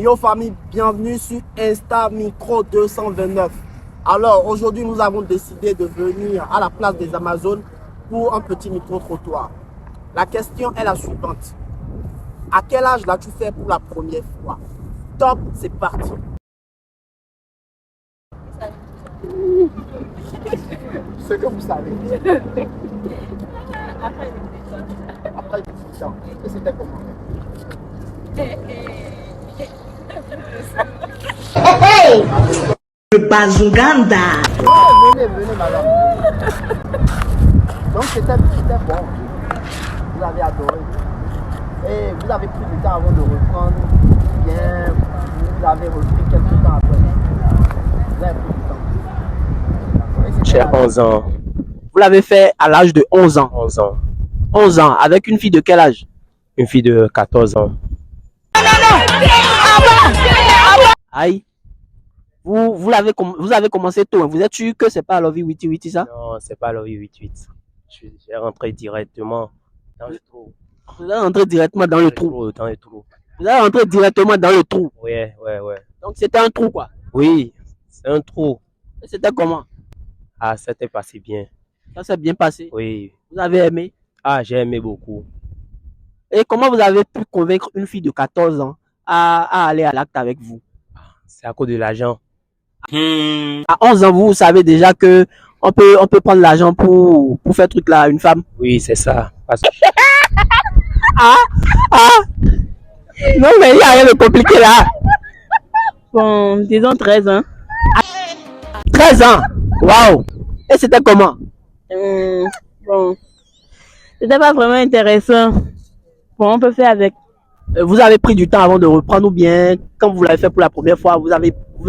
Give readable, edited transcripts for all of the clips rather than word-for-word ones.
Yo famille, bienvenue sur Insta Micro 229. Alors aujourd'hui nous avons décidé de venir à la place des Amazones pour un petit micro-trottoir. La question est la suivante. À quel âge l'as-tu fait pour la première fois? Top, c'est parti. Ce que vous savez. Après 18 ans. Et c'était comment? Hey! Le Bazunganda. Venez madame. Donc c'était bon. Vous avez adoré. Et vous avez pris du temps avant de reprendre. Bien, vous avez repris quelques temps après. Vous avez pris du temps. J'ai 11 ans. Vous l'avez fait à l'âge de 11 ans. 11 ans. 11 ans. Avec une fille de quel âge? Une fille de 14 ans. Aïe. Vous avez commencé tôt. Hein. Vous êtes sûr que c'est pas Lovey Witty Witty ça? Non, c'est pas Lovey 88. J'ai rentré directement dans le trou. Vous êtes rentré directement dans le trou. Dans le trou. Vous êtes rentré directement dans le trou. Ouais. Donc c'était un trou quoi. Oui, c'est un trou. Et c'était comment? Ah, c'était passé bien. Ça s'est bien passé. Oui. Vous avez aimé? Ah, j'ai aimé beaucoup. Et comment vous avez pu convaincre une fille de 14 ans à aller à l'acte avec vous? C'est à cause de l'argent. À 11 ans, vous savez déjà que on peut prendre l'argent pour faire truc là à une femme. Oui, c'est ça. Parce que Non, mais il n'y a rien de compliqué là. Bon, disons 13 ans. 13 ans. Waouh. Et c'était comment? Bon, c'était pas vraiment intéressant. Bon, on peut faire avec. Vous avez pris du temps avant de reprendre ou bien quand vous l'avez fait pour la première fois, vous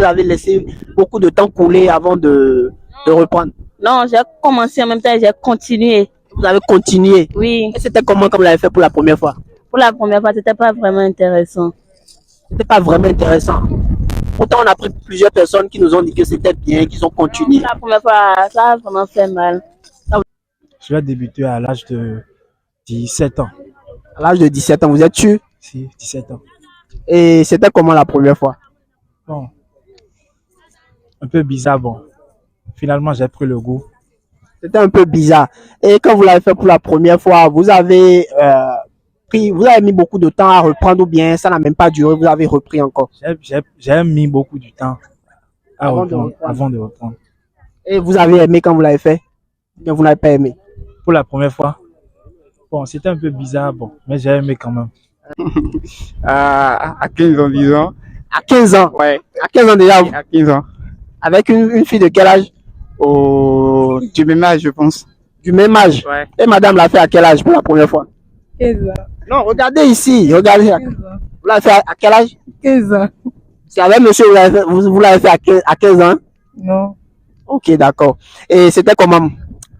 avez laissé beaucoup de temps couler avant de reprendre? Non, j'ai commencé en même temps, j'ai continué. Vous avez continué. Oui, Et c'était comment quand vous l'avez fait pour la première fois? pour la première fois, c'était pas vraiment intéressant. C'était pas vraiment intéressant. Pourtant, on a pris plusieurs personnes qui nous ont dit que c'était bien, qu'ils ont continué. La première fois, ça a vraiment fait mal. Je vais débuter à l'âge de 17 ans. À l'âge de 17 ans, vous êtes sûr? Si, 17 ans. Et c'était comment la première fois? Bon, un peu bizarre, bon. Finalement, j'ai pris le goût. C'était un peu bizarre. Et quand vous l'avez fait pour la première fois, vous avez mis beaucoup de temps à reprendre ou bien ça n'a même pas duré, vous avez repris encore? J'ai mis beaucoup de temps Avant de reprendre. avant de reprendre. Et vous avez aimé quand vous l'avez fait? Ou bien vous n'avez pas aimé? Pour la première fois, bon, c'était un peu bizarre, bon, mais j'ai aimé quand même. À 15 ans, disons. À 15 ans? Ouais, À 15 ans déjà? à 15 ans. Avec une fille de quel âge? Du même âge, je pense. Du même âge? Ouais. Et madame l'a fait à quel âge pour la première fois? 15 ans. Non, regardez ici, regardez. Vous l'avez fait à quel âge? 15 ans. C'est avec monsieur, vous l'avez fait à 15 ans? Non. Ok, d'accord. Et c'était comment?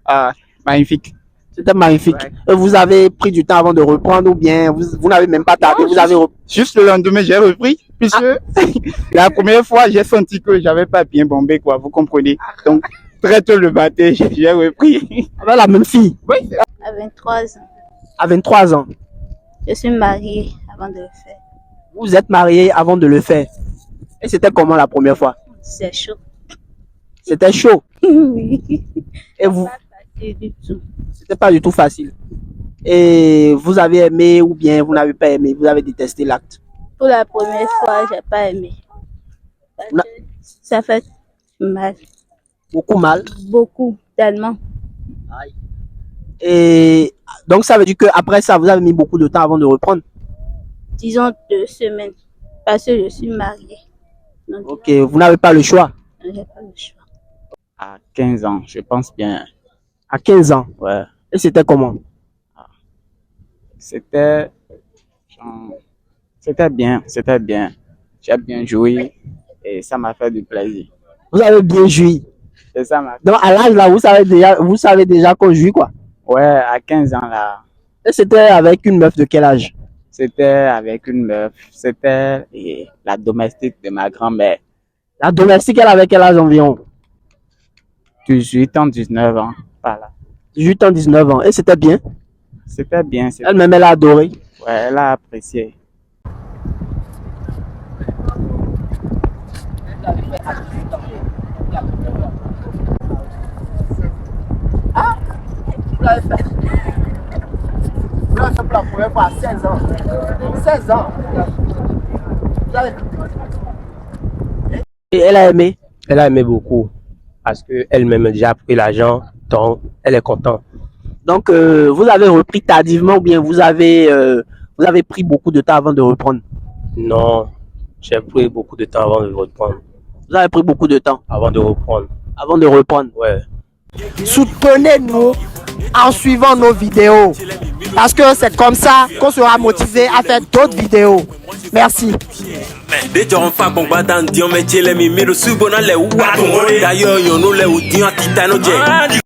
Ah, magnifique. C'était magnifique. Ouais. Et vous avez pris du temps avant de reprendre ou bien vous n'avez même pas tardé, vous avez repris? Juste le lendemain, j'ai repris, puisque la première fois, j'ai senti que j'avais pas bien bombé, quoi, vous comprenez. Donc, très tôt le matin, j'ai repris. Avec la même fille? Oui. À 23 ans. À 23 ans. Je suis mariée avant de le faire. Vous êtes marié avant de le faire. Et c'était comment la première fois? C'est chaud. C'était chaud. Oui. Et vous, Pas facile du tout. c'était pas du tout facile. Et vous avez aimé ou bien vous n'avez pas aimé, vous avez détesté l'acte? Pour la première fois, j'ai pas aimé. Parce Na- que ça fait mal. Beaucoup mal. Beaucoup, tellement. Et donc ça veut dire qu'après ça, vous avez mis beaucoup de temps avant de reprendre. Disons 2 semaines. Parce que je suis mariée. Donc, Ok, vous n'avez pas le choix. j'ai pas le choix. À 15 ans, je pense bien. À 15 ans. Ouais. Et c'était comment? C'était, c'était bien. J'ai bien joué et ça m'a fait du plaisir. Vous avez bien joui. Et ça m'a Donc à l'âge là, vous savez déjà qu'on jouit quoi. Ouais, à 15 ans là, Et c'était avec une meuf de quel âge? c'était avec une meuf. C'était la domestique de ma grand-mère. La domestique, elle avait quel âge environ? 18 ans, 19 ans, par là. 18 ans, 19 ans. Et c'était bien. C'était bien. Elle-même, elle a adoré. Ouais, elle a apprécié. vous avez fait à 18 ans. Ah, vous l'avez fait. Vous l'avez fait pour la première fois à 16 ans. 16 ans. Vous avez... Et elle a aimé? Elle a aimé beaucoup. Parce qu'elle-même a déjà pris l'argent, donc elle est contente. Donc, vous avez repris tardivement ou bien vous avez pris beaucoup de temps avant de reprendre? Non, j'ai pris beaucoup de temps avant de reprendre. Vous avez pris beaucoup de temps Avant de reprendre. avant de reprendre? Ouais. Soutenez-nous en suivant nos vidéos. Parce que c'est comme ça qu'on sera motivé à faire d'autres vidéos. Merci. D'ailleurs,